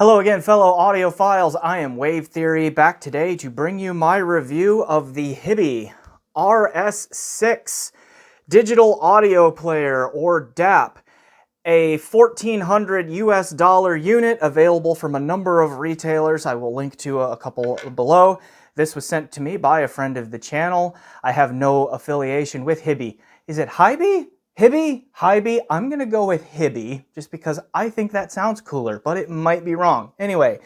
Hello again, fellow audiophiles. I am Wave Theory, back today to bring you my review of the Hiby RS6 digital audio player, or DAP, a $1,400 US unit available from a number of retailers. I will link to a couple below. This was sent to me by a friend of the channel. I have no affiliation with Hiby. Is it Hiby? Hiby? Hiby? I'm going to go with Hiby just because I think that sounds cooler, but it might be wrong. Anyway,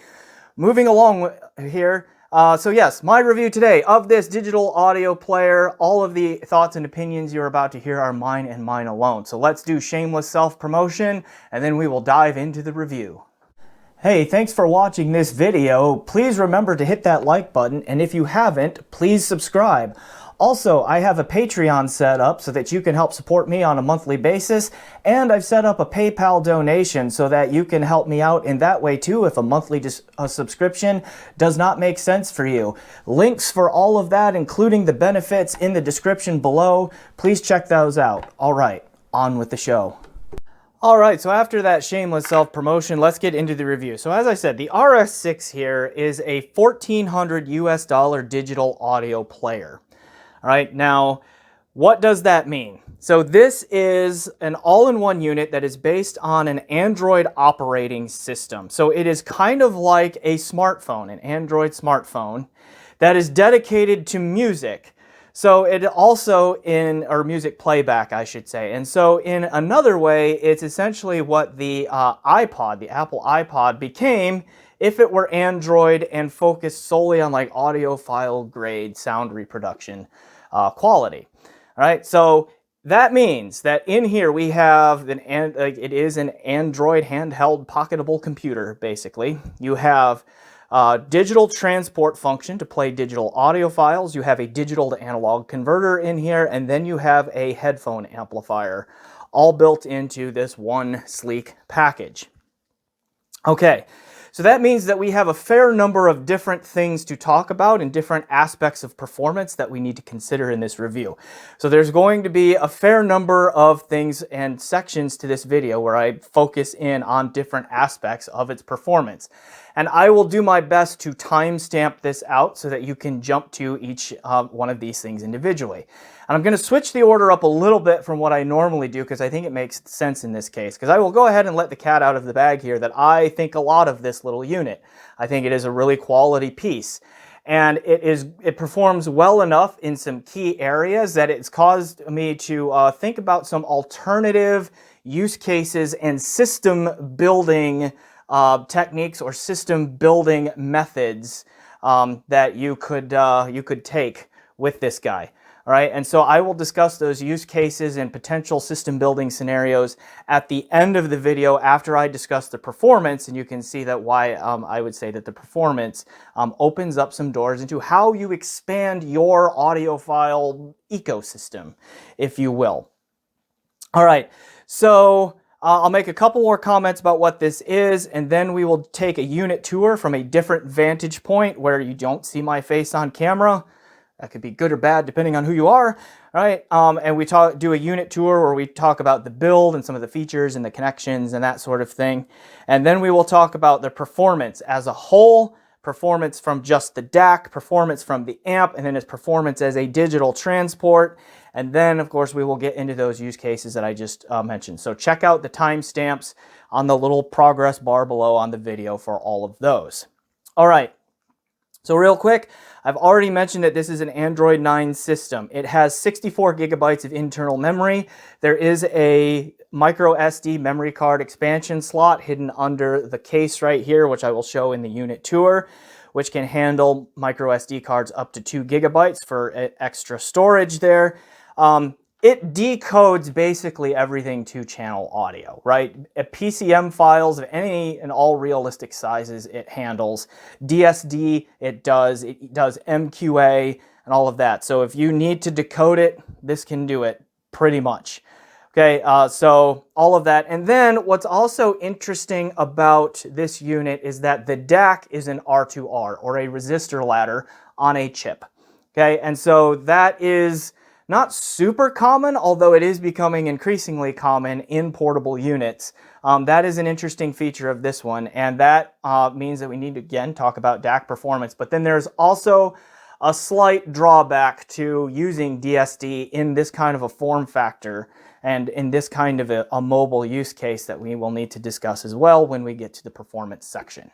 moving along here. So yes, my review today of this digital audio player. All of the thoughts and opinions you're about to hear are mine and mine alone. So let's do shameless self-promotion and then we will dive into the review. Hey, thanks for watching this video. Please remember to hit that like button, and if you haven't, please subscribe. Also, I have a Patreon set up so that you can help support me on a monthly basis, and I've set up a PayPal donation so that you can help me out in that way too if a monthly subscription does not make sense for you. Links for all of that, including the benefits, in the description below. Please check those out. All right, on with the show. All right, so after that shameless self-promotion, let's get into the review. So as I said, the RS6 here is a $1,400 US digital audio player. All right, now, what does that mean? So this is an all-in-one unit that is based on an Android operating system. So it is kind of like a smartphone, an Android smartphone, that is dedicated to music. So it also or music playback, I should say. And so in another way, it's essentially what the iPod, the Apple iPod, became if it were Android and focused solely on like audiophile grade sound reproduction quality. All right, so that means that in here we have it is an Android handheld pocketable computer, basically. You have digital transport function to play digital audio files. You have a digital to analog converter in here, and then you have a headphone amplifier, all built into this one sleek package. Okay. So that means that we have a fair number of different things to talk about and different aspects of performance that we need to consider in this review. So there's going to be a fair number of things and sections to this video where I focus in on different aspects of its performance. And I will do my best to timestamp this out so that you can jump to each one of these things individually. And I'm going to switch the order up a little bit from what I normally do because I think it makes sense in this case. Because I will go ahead and let the cat out of the bag here that I think a lot of this little unit. I think it is a really quality piece. And it performs well enough in some key areas that it's caused me to think about some alternative use cases and system building techniques or system building methods that you could take with this guy. All right, and so I will discuss those use cases and potential system building scenarios at the end of the video after I discuss the performance, and you can see that why I would say that the performance opens up some doors into how you expand your audiophile ecosystem, if you will. All right, so I'll make a couple more comments about what this is, and then we will take a unit tour from a different vantage point where you don't see my face on camera. That could be good or bad depending on who you are, right? And we do a unit tour where we talk about the build and some of the features and the connections and that sort of thing. And then we will talk about the performance as a whole, performance from just the DAC, performance from the amp, and then its performance as a digital transport. And then, of course, we will get into those use cases that I just mentioned. So check out the timestamps on the little progress bar below on the video for all of those. All right. So real quick, I've already mentioned that this is an Android 9 system. It has 64 gigabytes of internal memory. There is a micro SD memory card expansion slot hidden under the case right here, which I will show in the unit tour, which can handle micro SD cards up to 2 gigabytes for extra storage there. It decodes basically everything to channel audio, right? PCM files of any and all realistic sizes it handles. DSD it does MQA and all of that. So if you need to decode it, this can do it pretty much. Okay, so all of that. And then what's also interesting about this unit is that the DAC is an R2R, or a resistor ladder on a chip. Okay, and so that is Not super common, although it is becoming increasingly common in portable units. That is an interesting feature of this one, and that means that we need to, again, talk about DAC performance. But then there's also a slight drawback to using DSD in this kind of a form factor and in this kind of a mobile use case that we will need to discuss as well when we get to the performance section.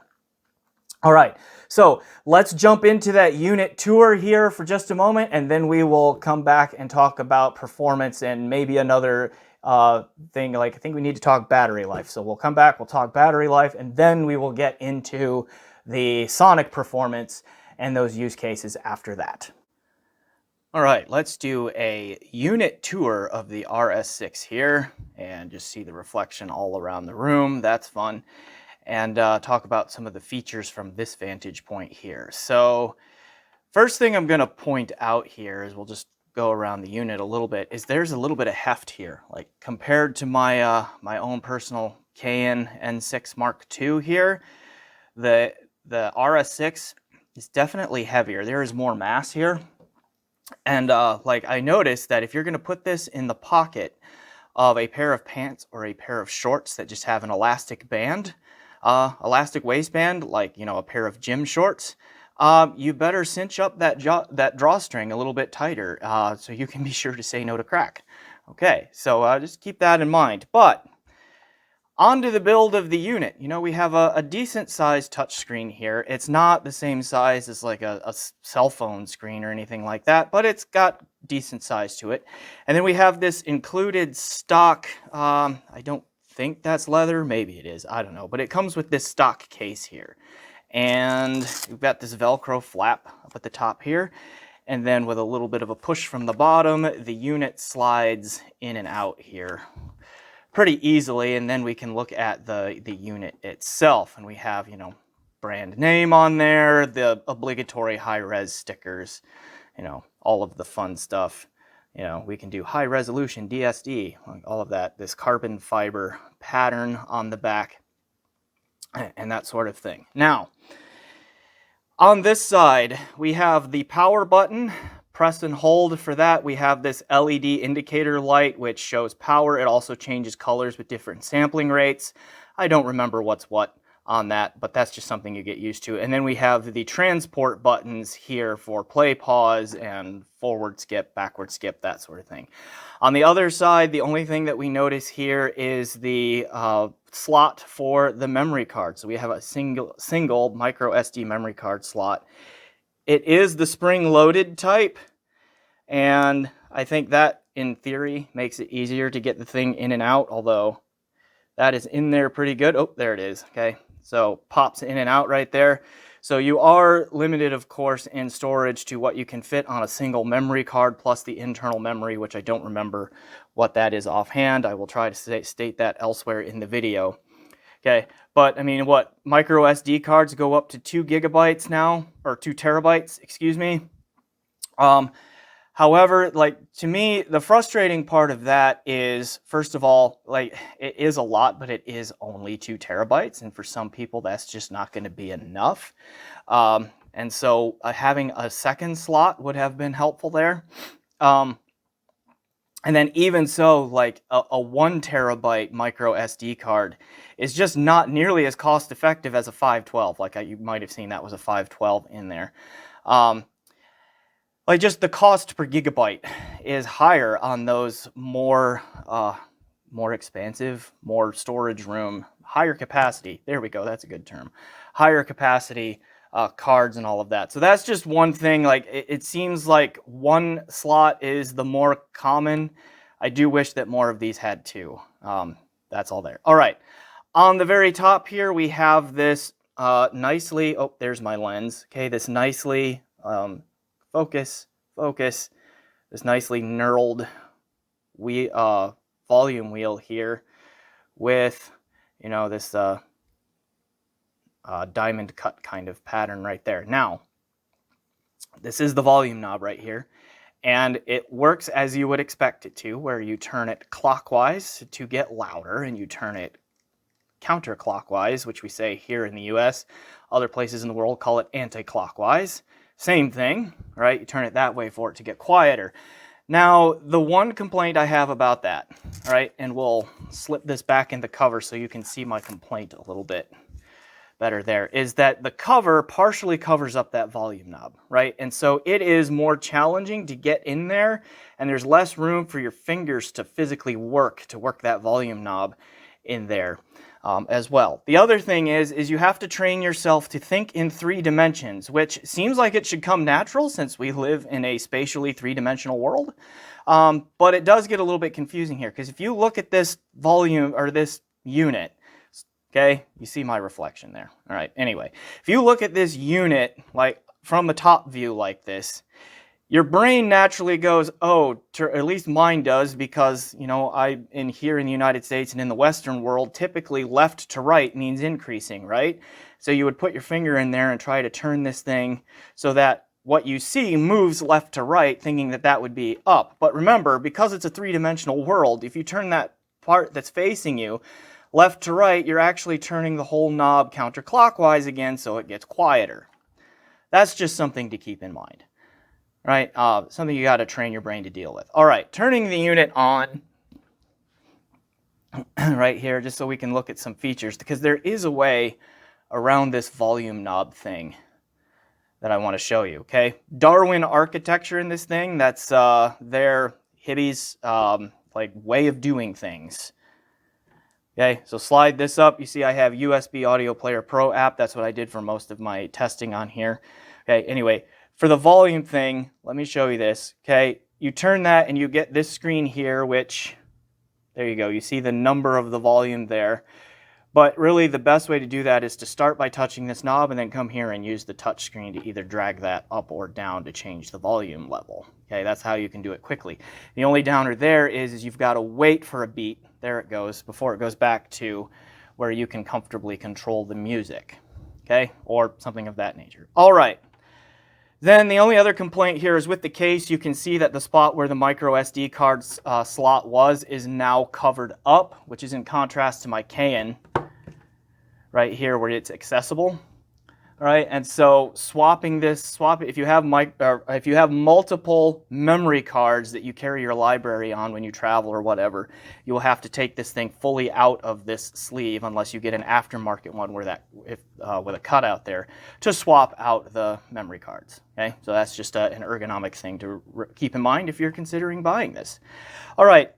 All right, so let's jump into that unit tour here for just a moment, and then we will come back and talk about performance and maybe another thing, like I think we need to talk battery life. So we'll come back, we'll talk battery life, and then we will get into the sonic performance and those use cases after that. All right, let's do a unit tour of the RS6 here and just see the reflection all around the room. That's fun. And talk about some of the features from this vantage point here. So first thing I'm going to point out here is we'll just go around the unit a little bit, is there's a little bit of heft here. Like compared to my my own personal Canon N6 Mark II here, the RS6 is definitely heavier. There is more mass here. And like I noticed that if you're going to put this in the pocket of a pair of pants or a pair of shorts that just have an elastic band, elastic waistband, like, you know, a pair of gym shorts, you better cinch up that drawstring a little bit tighter so you can be sure to say no to crack. Okay, so just keep that in mind. But onto the build of the unit. You know, we have a decent sized touchscreen here. It's not the same size as like a cell phone screen or anything like that, but it's got decent size to it. And then we have this included stock, I don't think that's leather, maybe it is, I don't know, but it comes with this stock case here. And we've got this Velcro flap up at the top here, and then with a little bit of a push from the bottom, the unit slides in and out here pretty easily, and then we can look at the unit itself, and we have, you know, brand name on there, the obligatory high-res stickers, you know, all of the fun stuff. You know, we can do high resolution DSD, like all of that, this carbon fiber pattern on the back and that sort of thing. Now, on this side, we have the power button. Press and hold for that. We have this LED indicator light, which shows power. It also changes colors with different sampling rates. I don't remember what's what on that, but that's just something you get used to. And then we have the transport buttons here for play, pause, and forward skip, backward skip, that sort of thing. On the other side, the only thing that we notice here is the slot for the memory card. So we have a single micro SD memory card slot. It is the spring-loaded type, and I think that, in theory, makes it easier to get the thing in and out, although that is in there pretty good. Oh, there it is, okay. So pops in and out right there. So you are limited, of course, in storage to what you can fit on a single memory card plus the internal memory, which I don't remember what that is offhand. I will try to state that elsewhere in the video. Okay, but I mean, what, micro SD cards go up to 2 gigabytes now, or 2 terabytes, excuse me. However, like, to me, the frustrating part of that is, first of all, like, it is a lot, but it is only 2 terabytes, and for some people, that's just not going to be enough. And so having a second slot would have been helpful there. And then even so, like a 1 terabyte micro SD card is just not nearly as cost effective as a 512. Like you might have seen that was a 512 in there. Like just the cost per gigabyte is higher on those more expansive, more storage room, higher capacity. There we go. That's a good term. Higher capacity cards and all of that. So that's just one thing. Like it seems like one slot is the more common. I do wish that more of these had 2. That's all there. All right. On the very top here, we have this nicely, oh, there's my lens. Okay, this nicely, focus, this nicely knurled volume wheel here with, you know, this diamond cut kind of pattern right there. Now, this is the volume knob right here, and it works as you would expect it to, where you turn it clockwise to get louder, and you turn it counterclockwise, which we say here in the US. Other places in the world call it anti-clockwise. Same thing, right? You turn it that way for it to get quieter. Now, the one complaint I have about that, all right, and we'll slip this back in the cover so you can see my complaint a little bit better there, is that the cover partially covers up that volume knob, right? And so it is more challenging to get in there, and there's less room for your fingers to physically work that volume knob in there as well. The other thing is you have to train yourself to think in 3 dimensions, which seems like it should come natural since we live in a spatially 3-dimensional world. But it does get a little bit confusing here, because if you look at this volume or this unit, okay, you see my reflection there. All right, anyway, if you look at this unit like from the top view like this, your brain naturally goes, oh, at least mine does, because, you know, here in the United States and in the Western world, typically left to right means increasing, right? So you would put your finger in there and try to turn this thing so that what you see moves left to right, thinking that that would be up. But remember, because it's a 3-dimensional world, if you turn that part that's facing you left to right, you're actually turning the whole knob counterclockwise again, so it gets quieter. That's just something to keep in mind. Right, something you got to train your brain to deal with. All right, turning the unit on right here, just so we can look at some features, because there is a way around this volume knob thing that I want to show you, okay? Darwin architecture in this thing, that's their Hiby's like way of doing things. Okay, so slide this up. You see I have USB Audio Player Pro app. That's what I did for most of my testing on here. Okay, anyway, for the volume thing, let me show you this. Okay, you turn that and you get this screen here, which, there you go. You see the number of the volume there. But really the best way to do that is to start by touching this knob and then come here and use the touch screen to either drag that up or down to change the volume level. Okay, that's how you can do it quickly. The only downer there is you've got to wait for a beat, there it goes, before it goes back to where you can comfortably control the music. Okay, or something of that nature. All right. Then the only other complaint here is with the case, you can see that the spot where the micro SD card slot was is now covered up, which is in contrast to my Canon right here where it's accessible. All right, and so swapping this, if you have multiple memory cards that you carry your library on when you travel or whatever, you will have to take this thing fully out of this sleeve unless you get an aftermarket one where with a cutout there to swap out the memory cards. Okay, so that's just an ergonomic thing to keep in mind if you're considering buying this. All right.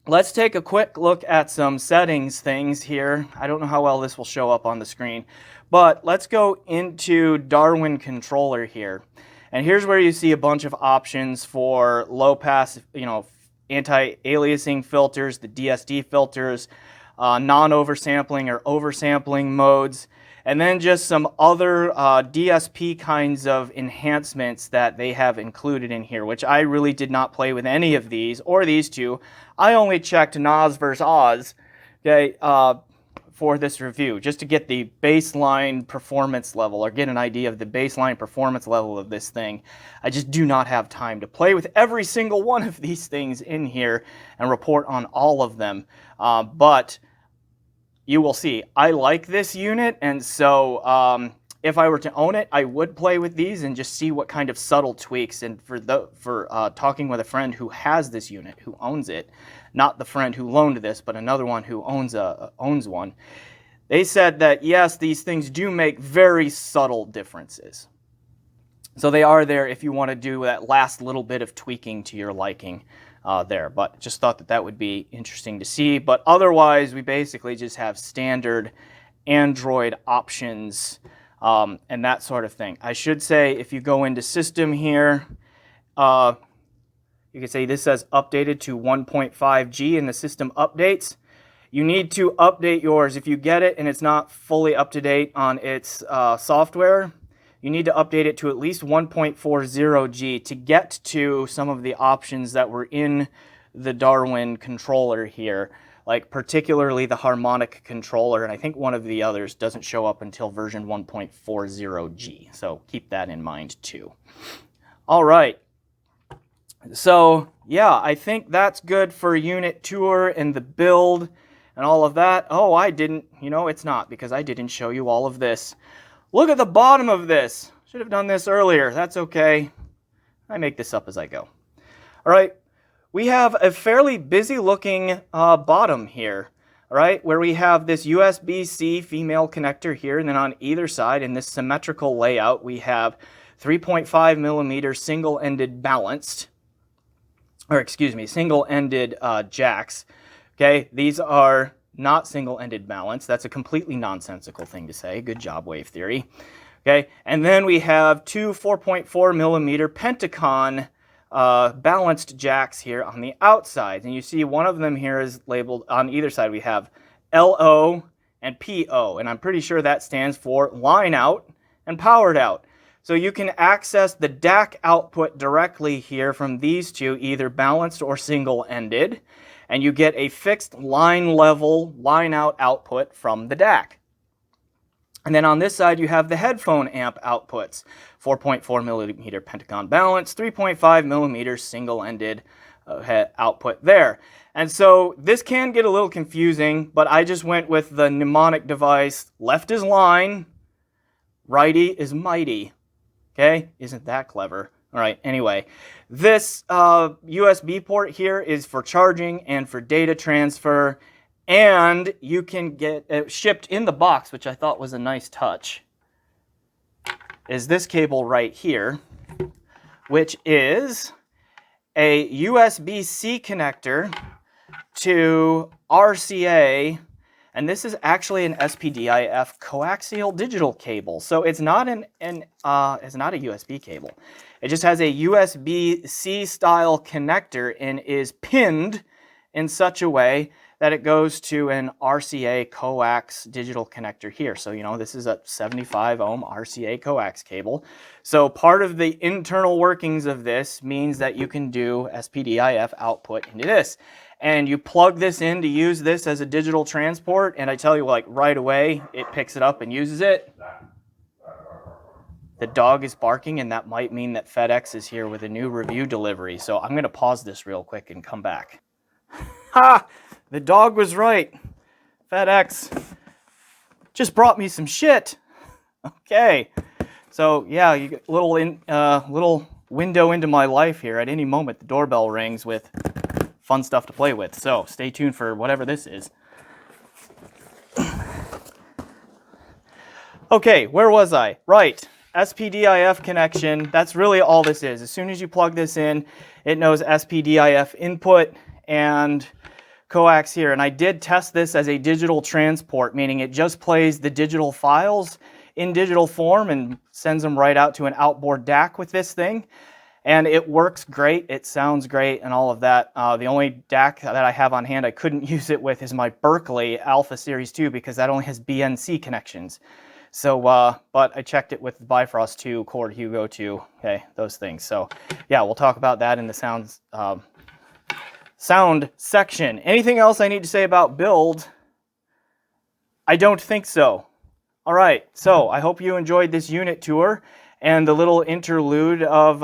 Let's take a quick look at some settings things here. I don't know how well this will show up on the screen, but let's go into Darwin controller here. And here's where you see a bunch of options for low pass, anti-aliasing filters, the DSD filters, non-oversampling or oversampling modes, and then just some other DSP kinds of enhancements that they have included in here, which I really did not play with any of these or these two. I only checked Nas versus Oz, okay, for this review, just to get the baseline performance level or get an idea of the baseline performance level of this thing. I just do not have time to play with every single one of these things in here and report on all of them, but you will see, I like this unit, and so if I were to own it, I would play with these and just see what kind of subtle tweaks. And for talking with a friend who has this unit, who owns it, not the friend who loaned this, but another one who owns one, they said that yes, these things do make very subtle differences. So they are there if you want to do that last little bit of tweaking to your liking. There, but just thought that would be interesting to see. But otherwise, we basically just have standard Android options and that sort of thing. I should say, if you go into system here, you can say this says updated to 1.5G in the system updates. You need to update yours. If you get it and it's not fully up to date on its software, you need to update it to at least 1.40G to get to some of the options that were in the Darwin controller here, like particularly the harmonic controller, and I think one of the others doesn't show up until version 1.40G, so keep that in mind too. All right, so yeah, I think that's good for unit tour and the build and all of that. Oh, I didn't, it's not, because I didn't show you all of this. Look at the bottom of this. Should have done this earlier. That's okay. I make this up as I go. All right, we have a fairly busy looking bottom here, all right, where we have this USB-C female connector here, and then on either side in this symmetrical layout, we have 3.5 millimeter single-ended balanced, or excuse me, single-ended jacks. Okay, these are not single-ended balanced. That's a completely nonsensical thing to say. Good job, Wave Theory. Okay, and then we have two 4.4 millimeter Pentagon balanced jacks here on the outside. And you see one of them here is labeled on either side. We have LO and PO, and I'm pretty sure that stands for line out and powered out. So you can access the DAC output directly here from these two, either balanced or single-ended, and you get a fixed line level, line out output from the DAC. And then on this side, you have the headphone amp outputs, 4.4 millimeter Pentagon balance, 3.5 millimeter single-ended output there. And so this can get a little confusing, but I just went with the mnemonic device, left is line, righty is mighty. Okay, isn't that clever? All right, anyway, this USB port here is for charging and for data transfer, and you can get it shipped in the box, which I thought was a nice touch, is this cable right here, which is a USB-C connector to RCA, and this is actually an SPDIF coaxial digital cable. So it's not it's not a USB cable. It just has a USB-C style connector and is pinned in such a way that it goes to an RCA coax digital connector here. So, you know, this is a 75 ohm RCA coax cable. So part of the internal workings of this means that you can do SPDIF output into this. And you plug this in to use this as a digital transport, and I tell you, like, right away, it picks it up and uses it. The dog is barking, and that might mean that FedEx is here with a new review delivery. So I'm going to pause this real quick and come back. Ha! The dog was right. FedEx just brought me some shit. Okay. So, yeah, you get a little window into my life here. At any moment, the doorbell rings with fun stuff to play with. So stay tuned for whatever this is. Okay, where was I? Right, SPDIF connection. That's really all this is. As soon as you plug this in, it knows SPDIF input and coax here. And I did test this as a digital transport, meaning it just plays the digital files in digital form and sends them right out to an outboard DAC with this thing. And it works great, it sounds great, and all of that. The only DAC that I have on hand I couldn't use it with is my Berkeley Alpha Series 2 because that only has BNC connections. So, but I checked it with the Bifrost 2, Cord Hugo 2, okay, those things. So, yeah, we'll talk about that in the sound section. Anything else I need to say about build? I don't think so. All right, so I hope you enjoyed this unit tour and the little interlude of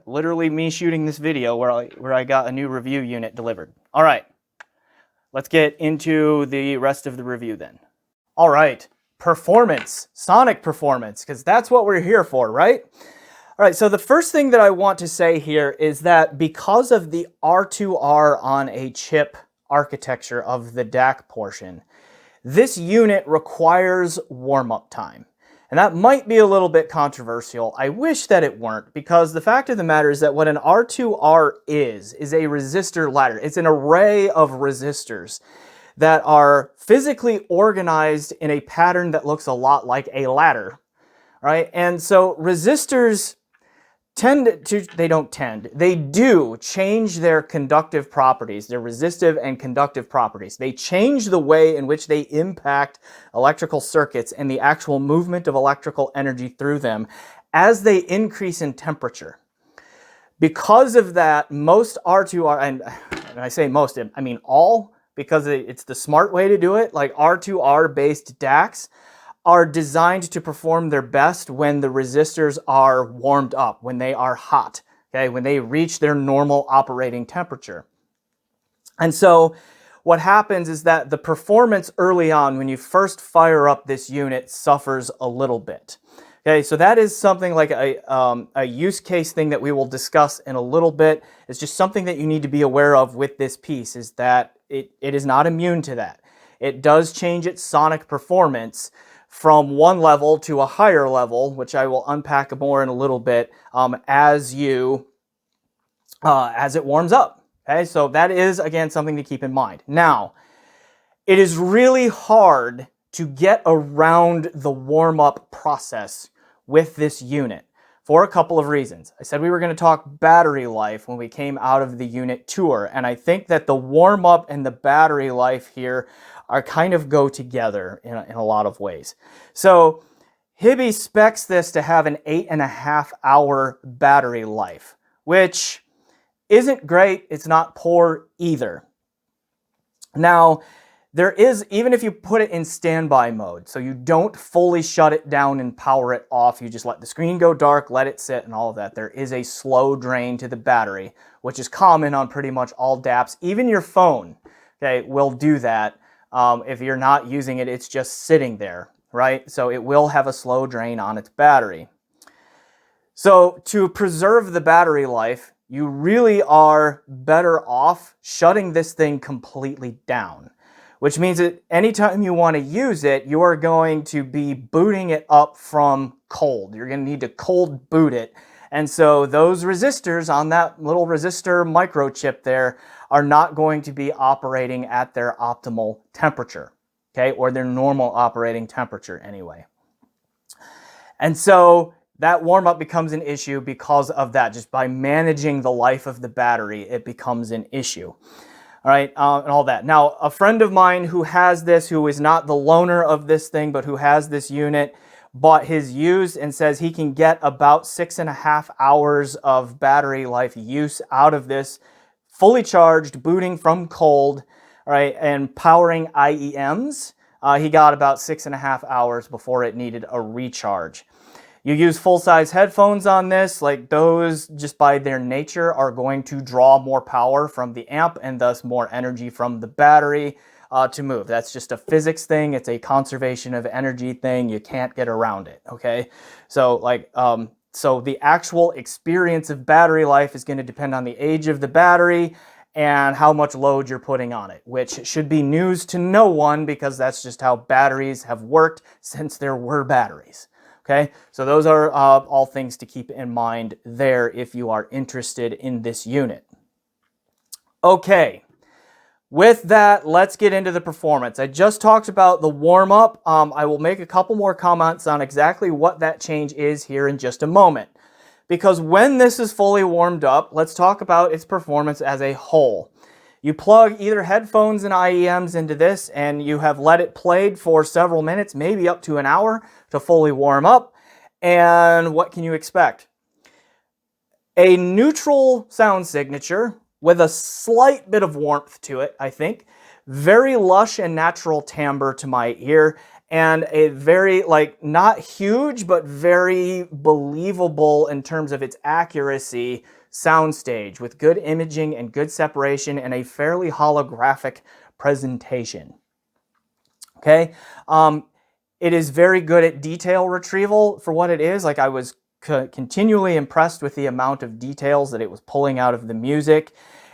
literally me shooting this video where I got a new review unit delivered. All right, let's get into the rest of the review then. All right, performance, sonic performance, because that's what we're here for, right? All right, so the first thing that I want to say here is that because of the R2R on a chip architecture of the DAC portion, this unit requires warm-up time. And that might be a little bit controversial. I wish that it weren't, because the fact of the matter is that what an R2R is a resistor ladder. It's an array of resistors that are physically organized in a pattern that looks a lot like a ladder, right? And so resistors they do change their conductive properties, their resistive and conductive properties. They change the way in which they impact electrical circuits and the actual movement of electrical energy through them as they increase in temperature. Because of that, most R2R, and I say most, I mean all, because it's the smart way to do it, like R2R based DACs, are designed to perform their best when the resistors are warmed up, when they are hot, okay, when they reach their normal operating temperature. And so what happens is that the performance early on when you first fire up this unit suffers a little bit. Okay, so that is something like a use case thing that we will discuss in a little bit. It's just something that you need to be aware of with this piece, is that it is not immune to that. It does change its sonic performance from one level to a higher level, which I will unpack more in a little bit as it warms up. Okay, so that is, again, something to keep in mind. Now, it is really hard to get around the warm-up process with this unit for a couple of reasons. I said we were going to talk battery life when we came out of the unit tour, and I think that the warm-up and the battery life here are kind of go together in a lot of ways. So Hiby specs this to have an 8.5-hour battery life, which isn't great. It's not poor either. Now, there is, even if you put it in standby mode, so you don't fully shut it down and power it off, you just let the screen go dark, let it sit and all of that, there is a slow drain to the battery, which is common on pretty much all DAPs. Even your phone, okay, will do that. If you're not using it, it's just sitting there, right? So it will have a slow drain on its battery. So to preserve the battery life, you really are better off shutting this thing completely down, which means that anytime you want to use it, you are going to be booting it up from cold. You're going to need to cold boot it. And so those resistors on that little resistor microchip there are not going to be operating at their optimal temperature, okay, or their normal operating temperature anyway. And so that warm-up becomes an issue because of that. Just by managing the life of the battery, it becomes an issue. All right, and all that. Now, a friend of mine who has this, who is not the loaner of this thing, but who has this unit, bought his used and says he can get about 6.5 hours of battery life use out of this, fully charged, booting from cold, all right, and powering IEMs. He got about 6.5 hours before it needed a recharge. You use full-size headphones on this, like those just by their nature are going to draw more power from the amp and thus more energy from the battery to move. That's just a physics thing. It's a conservation of energy thing. You can't get around it, okay? So so the actual experience of battery life is going to depend on the age of the battery and how much load you're putting on it, which should be news to no one because that's just how batteries have worked since there were batteries. Okay, so those are all things to keep in mind there if you are interested in this unit. Okay, with that, let's get into the performance. I just talked about the warm-up. I will make a couple more comments on exactly what that change is here in just a moment. Because when this is fully warmed up, let's talk about its performance as a whole. You plug either headphones and IEMs into this and you have let it played for several minutes, maybe up to an hour to fully warm up. And what can you expect? A neutral sound signature with a slight bit of warmth to it, I think. Very lush and natural timbre to my ear. And a very, not huge, but very believable in terms of its accuracy soundstage with good imaging and good separation and a fairly holographic presentation. Okay, it is very good at detail retrieval for what it is. Like I was continually impressed with the amount of details that it was pulling out of the music.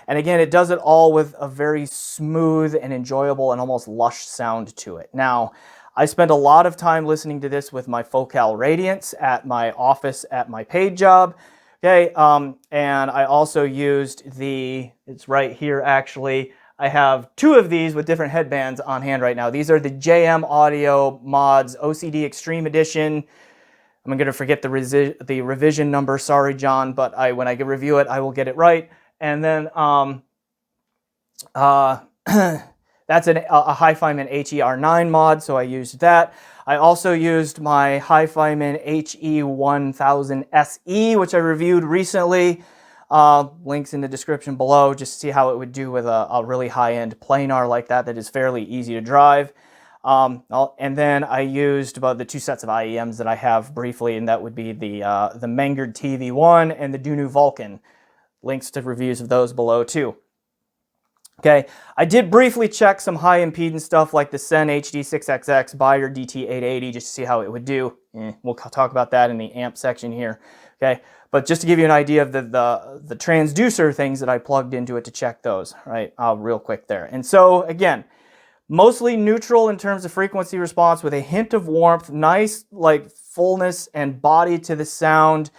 And again, it does it all with a very smooth and enjoyable and almost lush sound to it. Now, I spent a lot of time listening to this with my Focal Radiance at my office at my paid job. Okay, and I also used it's right here actually, I have two of these with different headbands on hand right now. These are the JM Audio Mods OCD Extreme Edition. I'm going to forget the revision number, sorry John, but when I review it, I will get it right. And then that's a HiFiMan HER9 mod, so I used that. I also used my HiFiMan HE1000 SE, which I reviewed recently. Links in the description below, just to see how it would do with a really high-end planar like that is fairly easy to drive. And then I used about the two sets of IEMs that I have briefly, and that would be the Mengard TV1 and the Dunu Vulcan. Links to reviews of those below too. Okay, I did briefly check some high impedance stuff like the Sen HD6XX by your DT880 just to see how it would do. We'll talk about that in the amp section here. Okay, but just to give you an idea of the transducer things that I plugged into it to check those, right? Real quick there. And so again, mostly neutral in terms of frequency response with a hint of warmth, nice like fullness and body to the sound.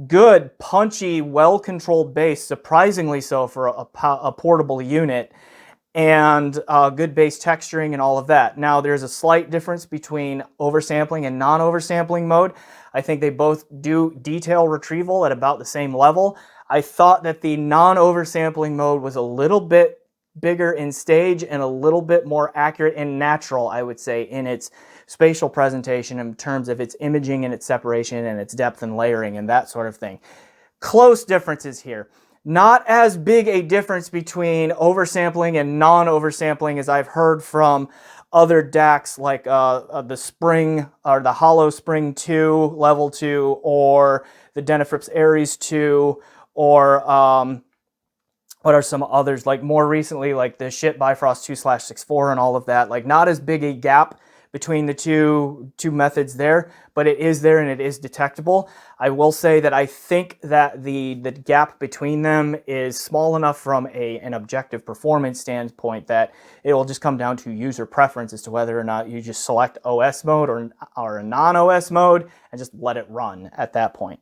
Good, punchy, well-controlled bass, surprisingly so for a portable unit, and good bass texturing and all of that. Now, there's a slight difference between oversampling and non-oversampling mode. I think they both do detail retrieval at about the same level. I thought that the non-oversampling mode was a little bit bigger in stage and a little bit more accurate and natural, I would say, in its spatial presentation in terms of its imaging and its separation and its depth and layering and that sort of thing. Close differences here. Not as big a difference between oversampling and non-oversampling as I've heard from other DACs like the Spring or the Hollow Spring 2 Level 2 or the Denafrips Aries 2 or what are some others, like more recently, like the Shit Bifrost 2/64 and all of that. Like not as big a gap between the two methods there, but it is there and it is detectable. I will say that I think that the gap between them is small enough from an objective performance standpoint that it will just come down to user preference as to whether or not you just select OS mode or a non-OS mode and just let it run at that point.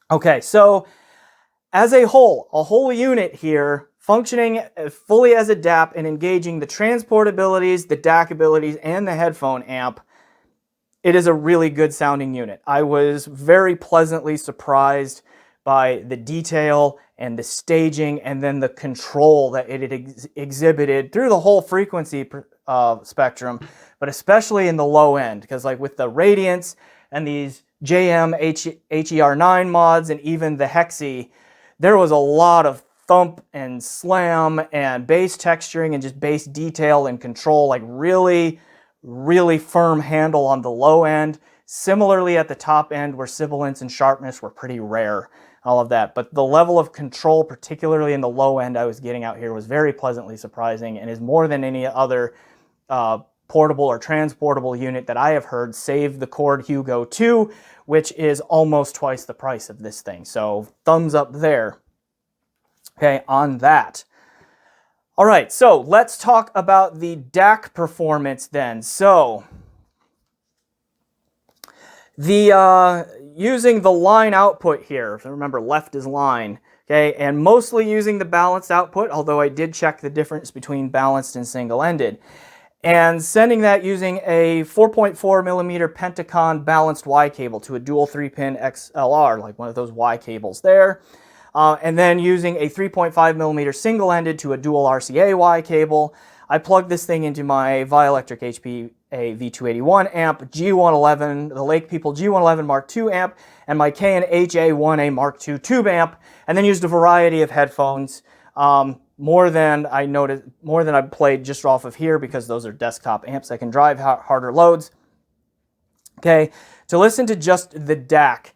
Okay, so as a whole unit here, functioning fully as a DAP and engaging the transport abilities, the DAC abilities, and the headphone amp, it is a really good sounding unit. I was very pleasantly surprised by the detail and the staging and then the control that it exhibited through the whole frequency spectrum, but especially in the low end, because like with the Radiance and these JM HER9 mods and even the Hexy, there was a lot of thump and slam and bass texturing and just bass detail and control, like really, really firm handle on the low end. Similarly at the top end where sibilance and sharpness were pretty rare, all of that. But the level of control, particularly in the low end I was getting out here, was very pleasantly surprising and is more than any other portable or transportable unit that I have heard, save the Chord Hugo 2, which is almost twice the price of this thing. So thumbs up there, okay, on that. All right, so let's talk about the DAC performance then. So using the line output here, so remember left is line, okay, and mostly using the balanced output, although I did check the difference between balanced and single-ended. And sending that using a 4.4 millimeter Pentacon balanced Y cable to a dual 3-pin XLR, like one of those Y cables there. And then using a 3.5 millimeter single-ended to a dual RCA Y cable. I plugged this thing into my Vioelectric HPA V281 amp, G111, the Lake People G111 Mark II amp, and my K&H A1A Mark II tube amp, and then used a variety of headphones. More than I played just off of here because those are desktop amps that can drive harder loads. Okay, to listen to just the DAC.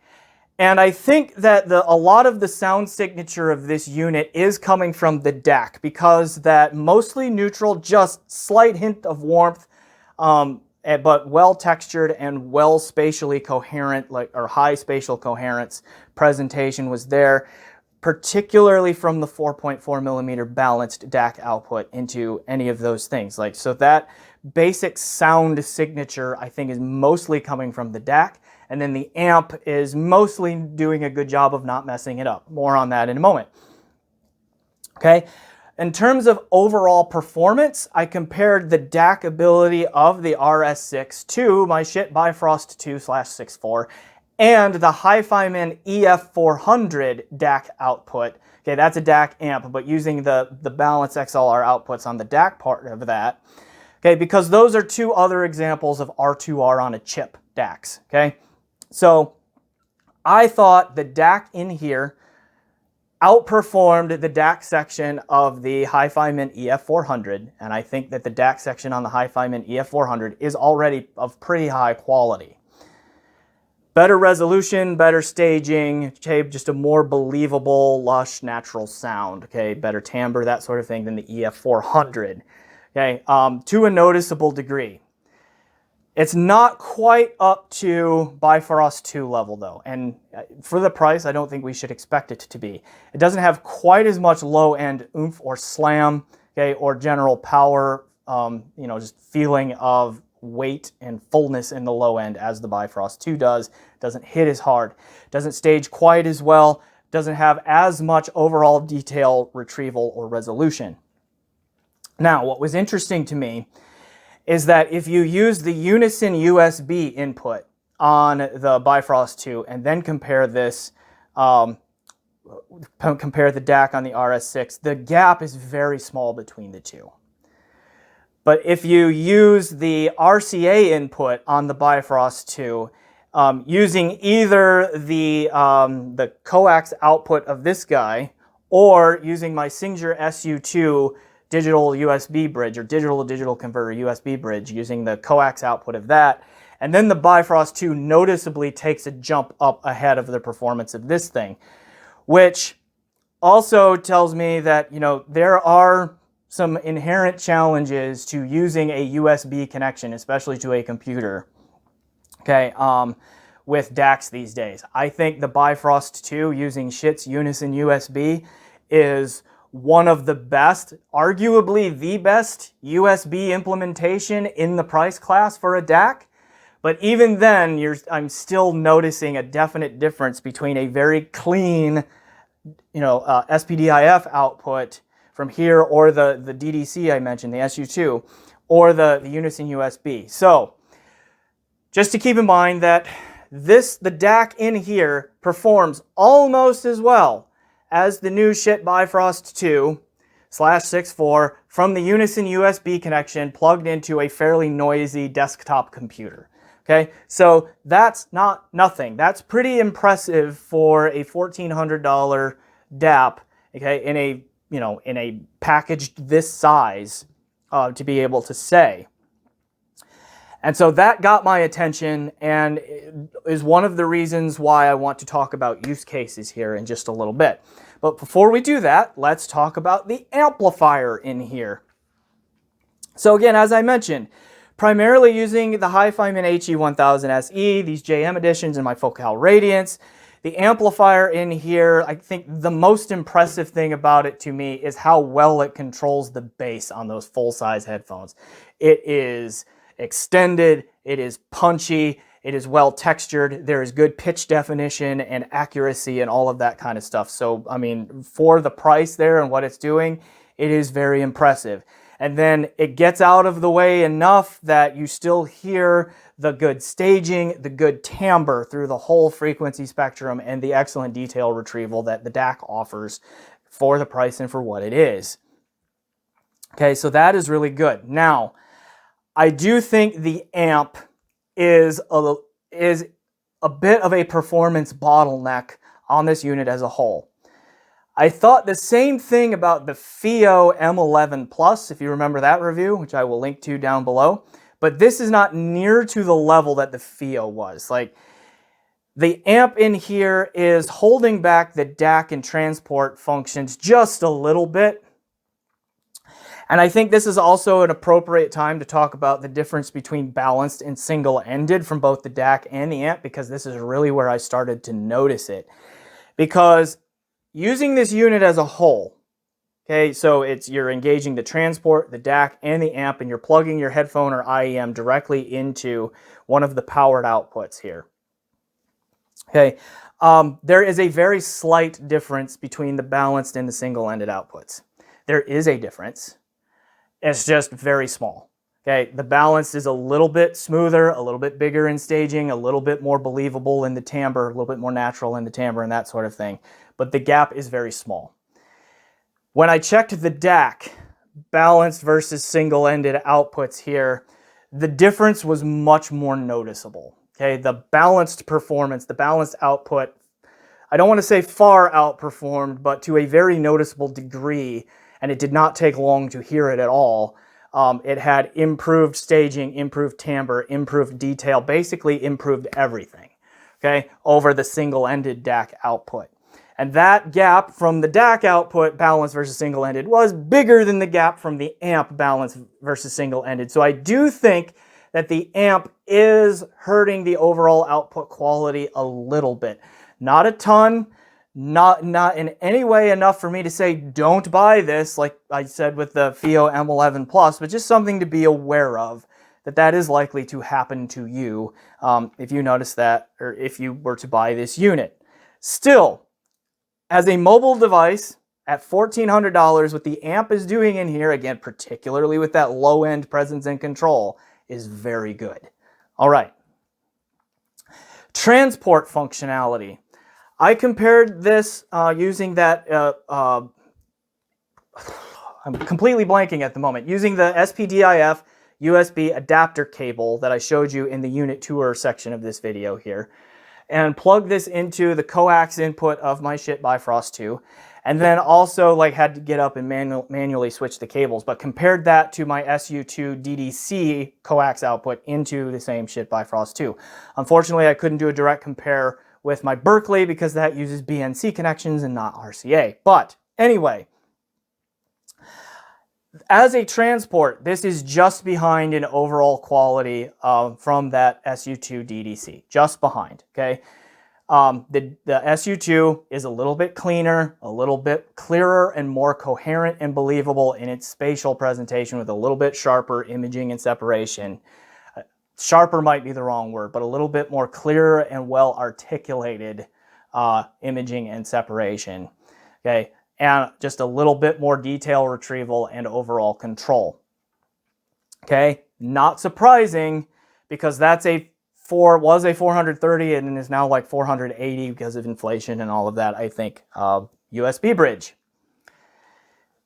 And I think that a lot of the sound signature of this unit is coming from the DAC because that mostly neutral, just slight hint of warmth, but well textured and well spatially coherent, or high spatial coherence presentation was there, particularly from the 4.4 millimeter balanced DAC output into any of those things. So that basic sound signature, I think, is mostly coming from the DAC, and then the amp is mostly doing a good job of not messing it up. More on that in a moment. Okay, in terms of overall performance, I compared the DAC ability of the RS6 to my Shit Bifrost 2/64 and the Hi-Fi-Man EF400 DAC output. Okay, that's a DAC amp, but using the balanced XLR outputs on the DAC part of that. Okay, because those are two other examples of R2R on a chip DACs. Okay, so I thought the DAC in here outperformed the DAC section of the Hi-Fi-Man EF400, and I think that the DAC section on the Hi-Fi-Man EF400 is already of pretty high quality. Better resolution, better staging, okay, just a more believable, lush, natural sound, okay, better timbre, that sort of thing than the EF400, okay, to a noticeable degree. It's not quite up to Bifrost 2 level though, and for the price, I don't think we should expect it to be. It doesn't have quite as much low-end oomph or slam, okay, or general power, you know, just feeling of weight and fullness in the low end as the Bifrost 2 does. Doesn't hit as hard, doesn't stage quite as well, doesn't have as much overall detail retrieval or resolution. Now, what was interesting to me is that if you use the Unison USB input on the Bifrost 2 and then compare this, compare the DAC on the RS6, the gap is very small between the two. But if you use the RCA input on the Bifrost 2, using either the coax output of this guy or using my Singer SU2 digital USB bridge or digital-to-digital converter USB bridge, using the coax output of that, and then the Bifrost 2 noticeably takes a jump up ahead of the performance of this thing, which also tells me that, you know, there are some inherent challenges to using a USB connection, especially to a computer, okay, with DACs these days. I think the Bifrost 2 using Schiit's Unison USB is one of the best, arguably the best USB implementation in the price class for a DAC. But even then, I'm still noticing a definite difference between a very clean, you know, SPDIF output from here, or the DDC I mentioned, the SU2, or the Unison USB. So just to keep in mind that the DAC in here performs almost as well as the new Schiit Bifrost 2/64 from the Unison USB connection plugged into a fairly noisy desktop computer. Okay, so that's not nothing. That's pretty impressive for a $1,400 DAP, okay, in a, you know, in a package this size, to be able to say. And so that got my attention and is one of the reasons why I want to talk about use cases here in just a little bit. But before we do that, let's talk about the amplifier in here. So again, as I mentioned, primarily using the HiFiMan HE1000 SE, these JM editions, and my Focal Radiance. The amplifier in here, I think the most impressive thing about it to me is how well it controls the bass on those full-size headphones. It is extended, it is punchy, it is well textured, there is good pitch definition and accuracy and all of that kind of stuff. So, I mean, for the price there and what it's doing, it is very impressive. And then it gets out of the way enough that you still hear the good staging, the good timbre through the whole frequency spectrum, and the excellent detail retrieval that the DAC offers for the price and for what it is. Okay, so that is really good. Now, I do think the amp is a bit of a performance bottleneck on this unit as a whole. I thought the same thing about the FiiO M11 Plus, if you remember that review, which I will link to down below. But this is not near to the level that the FiiO was. Like, the amp in here is holding back the DAC and transport functions just a little bit. And I think this is also an appropriate time to talk about the difference between balanced and single-ended from both the DAC and the amp, because this is really where I started to notice it. Because using this unit as a whole, okay, so you're engaging the transport, the DAC, and the amp, and you're plugging your headphone or IEM directly into one of the powered outputs here. Okay, there is a very slight difference between the balanced and the single-ended outputs. There is a difference. It's just very small. Okay, the balanced is a little bit smoother, a little bit bigger in staging, a little bit more believable in the timbre, a little bit more natural in the timbre and that sort of thing. But the gap is very small. When I checked the DAC, balanced versus single-ended outputs here, the difference was much more noticeable. Okay, the balanced performance, the balanced output, I don't want to say far outperformed, but to a very noticeable degree, and it did not take long to hear it at all. It had improved staging, improved timbre, improved detail, basically improved everything. okay, over the single-ended DAC output. And that gap from the DAC output balance versus single-ended was bigger than the gap from the amp balance versus single-ended. So I do think that the amp is hurting the overall output quality a little bit. Not a ton, not in any way enough for me to say don't buy this, like I said with the FIO M11 Plus, but just something to be aware of, that is likely to happen to you if you notice that, or if you were to buy this unit. Still, as a mobile device at $1,400, what the amp is doing in here, again, particularly with that low-end presence and control, is very good. All right. Transport functionality. I compared this using that, I'm completely blanking at the moment, using the SPDIF USB adapter cable that I showed you in the unit tour section of this video here, and plug this into the coax input of my shit Bifrost 2, and then also like had to get up and manually switch the cables, but compared that to my SU2 DDC coax output into the same shit Bifrost 2. Unfortunately, I couldn't do a direct compare with my Berkeley because that uses BNC connections and not RCA. But anyway, as a transport, this is just behind in overall quality from that SU2 DDC, just behind, okay? The SU2 is a little bit cleaner, a little bit clearer and more coherent and believable in its spatial presentation with a little bit sharper imaging and separation. Sharper might be the wrong word, but a little bit more clearer and well articulated imaging and separation, okay? And just a little bit more detail retrieval and overall control. Okay, not surprising because that's was a 430 and is now like 480 because of inflation and all of that, I think, USB bridge.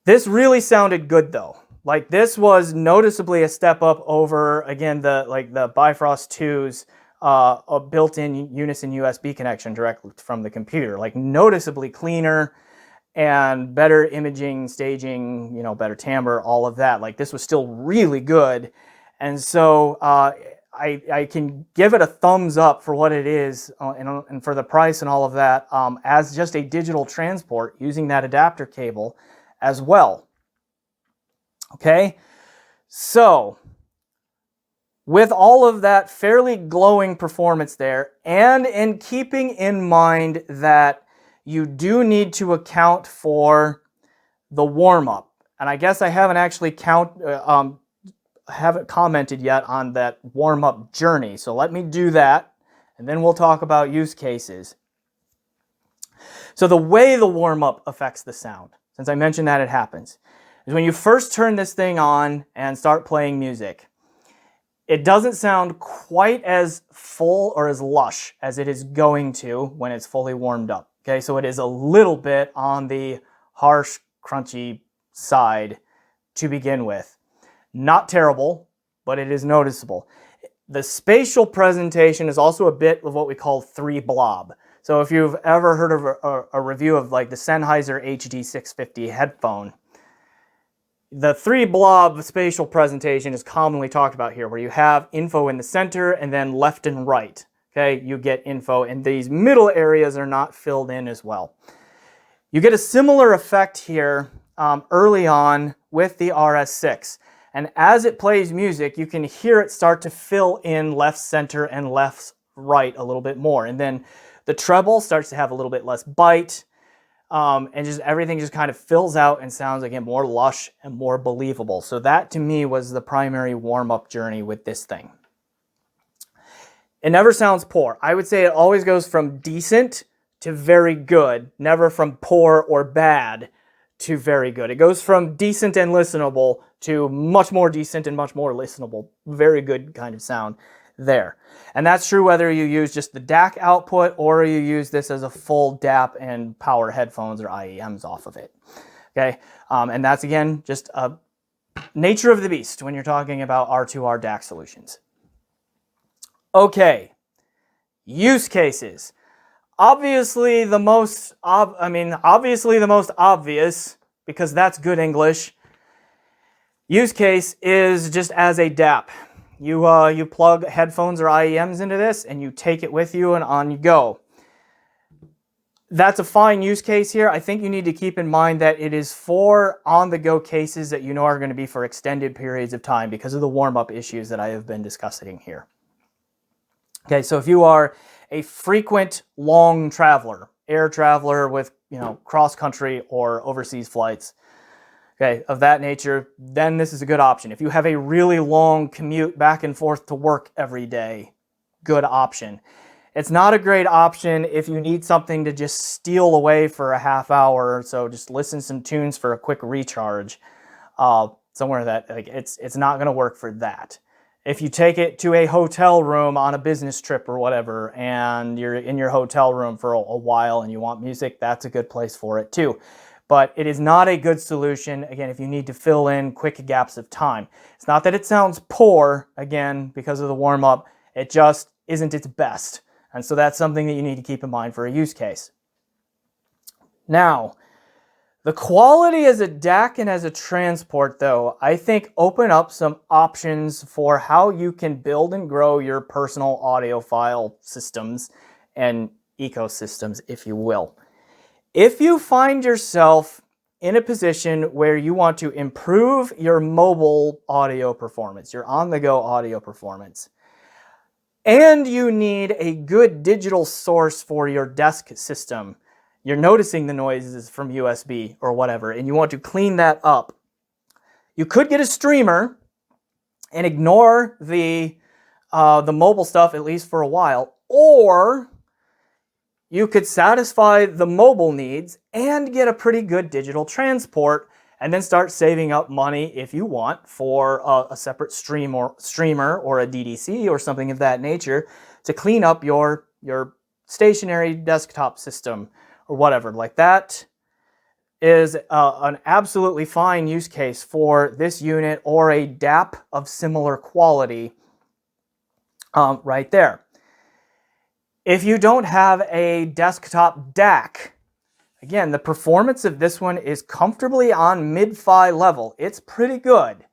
This really sounded good though. Like this was noticeably a step up over, again, the Bifrost 2's a built-in Unison USB connection directly from the computer. Like noticeably cleaner and better imaging, staging, you know, better timbre, all of that. Like this was still really good. And so I can give it a thumbs up for what it is and for the price and all of that as just a digital transport using that adapter cable as well. Okay, so with all of that fairly glowing performance there, and in keeping in mind that you do need to account for the warm-up. And I guess I haven't actually haven't commented yet on that warm-up journey. So let me do that, and then we'll talk about use cases. So the way the warm-up affects the sound, since I mentioned that it happens, is when you first turn this thing on and start playing music, it doesn't sound quite as full or as lush as it is going to when it's fully warmed up. Okay, so it is a little bit on the harsh, crunchy side to begin with. Not terrible, but it is noticeable. The spatial presentation is also a bit of what we call 3 blob. So if you've ever heard of a review of like the Sennheiser HD650 headphone, the 3 blob spatial presentation is commonly talked about here, where you have info in the center and then left and right. Okay, you get info, and these middle areas are not filled in as well. You get a similar effect here early on with the RS6. And as it plays music, you can hear it start to fill in left center and left right a little bit more. And then the treble starts to have a little bit less bite, and just everything just kind of fills out and sounds, again, more lush and more believable. So that, to me, was the primary warm-up journey with this thing. It never sounds poor. I would say it always goes from decent to very good, never from poor or bad to very good. It goes from decent and listenable to much more decent and much more listenable. Very good kind of sound there. And that's true whether you use just the DAC output or you use this as a full DAP and power headphones or IEMs off of it. Okay, and that's, again, just a nature of the beast when you're talking about R2R DAC solutions. Okay, use cases. Obviously the most obvious, because that's good English, use case is just as a DAP. You plug headphones or IEMs into this and you take it with you and on you go. That's a fine use case here. I think you need to keep in mind that it is for on-the-go cases that you know are going to be for extended periods of time because of the warm-up issues that I have been discussing here. Okay, so if you are a frequent long traveler, air traveler with, cross-country or overseas flights, okay, of that nature, then this is a good option. If you have a really long commute back and forth to work every day, good option. It's not a great option if you need something to just steal away for a half hour or so, just listen some tunes for a quick recharge. Somewhere that it's not going to work for that. If you take it to a hotel room on a business trip or whatever, and you're in your hotel room for a while and you want music, that's a good place for it too. But it is not a good solution, again, if you need to fill in quick gaps of time. It's not that it sounds poor, again, because of the warm-up, it just isn't its best. And so that's something that you need to keep in mind for a use case. Now, the quality as a DAC and as a transport, though, I think open up some options for how you can build and grow your personal audiophile systems and ecosystems, if you will. If you find yourself in a position where you want to improve your mobile audio performance, your on-the-go audio performance, and you need a good digital source for your desk system, you're noticing the noises from USB or whatever, and you want to clean that up, you could get a streamer and ignore the mobile stuff at least for a while, or you could satisfy the mobile needs and get a pretty good digital transport and then start saving up money if you want for a separate streamer or a DDC or something of that nature to clean up your stationary desktop system or whatever. Like that is an absolutely fine use case for this unit or a DAP of similar quality right there. If you don't have a desktop DAC, again, the performance of this one is comfortably on mid-fi level. It's pretty good,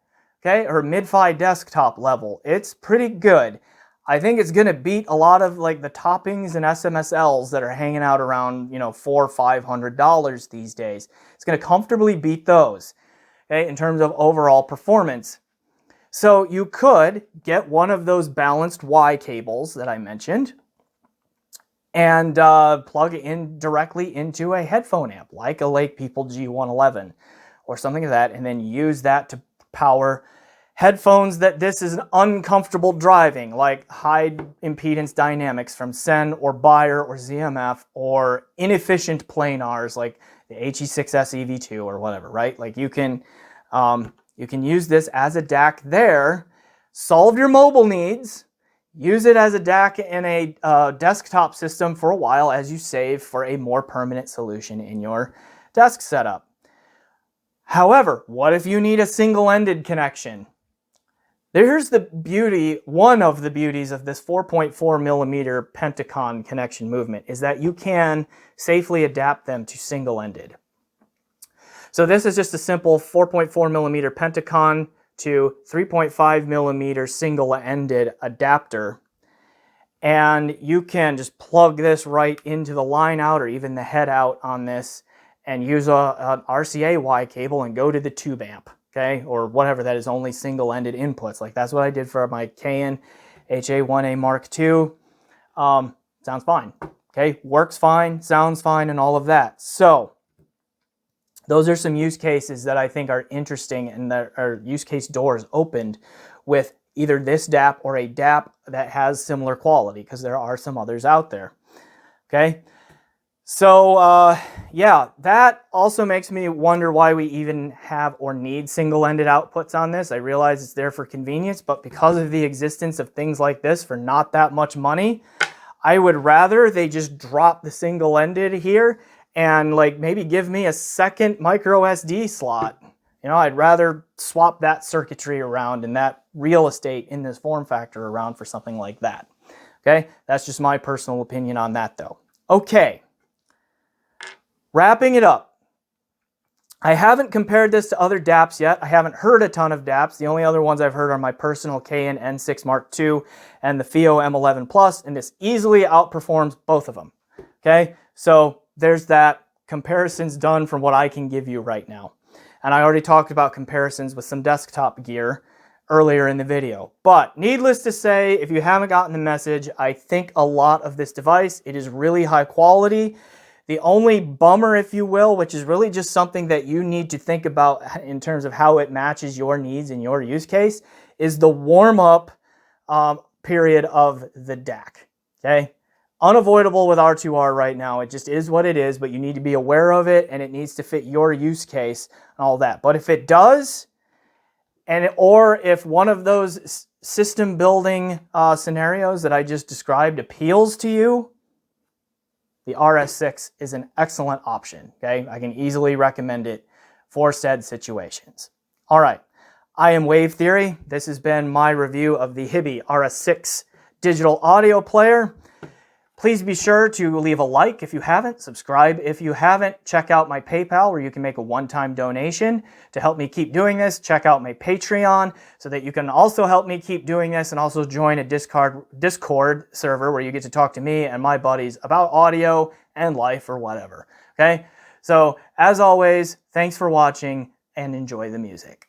okay? Or mid-fi desktop level. It's pretty good. I think it's going to beat a lot of like the toppings and SMSLs that are hanging out around, $400 or $500 these days. It's going to comfortably beat those, okay, in terms of overall performance. So you could get one of those balanced Y cables that I mentioned and plug it in directly into a headphone amp, like a Lake People G111 or something like that, and then use that to power headphones that this is uncomfortable driving, like high impedance dynamics from Sen or Bayer or ZMF, or inefficient planars like the HE6S EV2 or whatever, right? Like you can use this as a DAC there, solve your mobile needs, use it as a DAC in a desktop system for a while as you save for a more permanent solution in your desk setup. However, what if you need a single-ended connection? Here's the beauty, one of the beauties of this 4.4 millimeter Pentacon connection movement is that you can safely adapt them to single-ended. So this is just a simple 4.4 millimeter Pentacon to 3.5 millimeter single-ended adapter. And you can just plug this right into the line out or even the head out on this and use an RCA Y cable and go to the tube amp, okay? Or whatever that is, only single-ended inputs. Like that's what I did for my Canon HA1A Mark II. Sounds fine, okay? Works fine, sounds fine, and all of that. So those are some use cases that I think are interesting and that are use case doors opened with either this DAP or a DAP that has similar quality, because there are some others out there, okay? So yeah, that also makes me wonder why we even have or need single-ended outputs on this. I realize it's there for convenience, but because of the existence of things like this for not that much money, I would rather they just drop the single-ended here and like maybe give me a second micro SD slot. I'd rather swap that circuitry around and that real estate in this form factor around for something like that. Okay, that's just my personal opinion on that though. Okay, wrapping it up. I haven't compared this to other DAPs yet. I haven't heard a ton of DAPs. The only other ones I've heard are my personal Canon N6 Mark II and the FIO M11 Plus, and this easily outperforms both of them. Okay, so there's that. Comparisons done from what I can give you right now. And I already talked about comparisons with some desktop gear earlier in the video. But needless to say, if you haven't gotten the message, I think a lot of this device, it is really high quality. The only bummer, if you will, which is really just something that you need to think about in terms of how it matches your needs and your use case, is the warm-up period of the DAC, okay? Unavoidable with R2R right now. It just is what it is, but you need to be aware of it, and it needs to fit your use case and all that. But if it does, or if one of those system building scenarios that I just described appeals to you, the RS6 is an excellent option, okay? I can easily recommend it for said situations. All right, I am Wave Theory. This has been my review of the Hiby RS6 digital audio player. Please be sure to leave a like if you haven't, subscribe if you haven't, check out my PayPal where you can make a one-time donation to help me keep doing this. Check out my Patreon so that you can also help me keep doing this, and also join a Discord server where you get to talk to me and my buddies about audio and life or whatever, okay? So as always, thanks for watching and enjoy the music.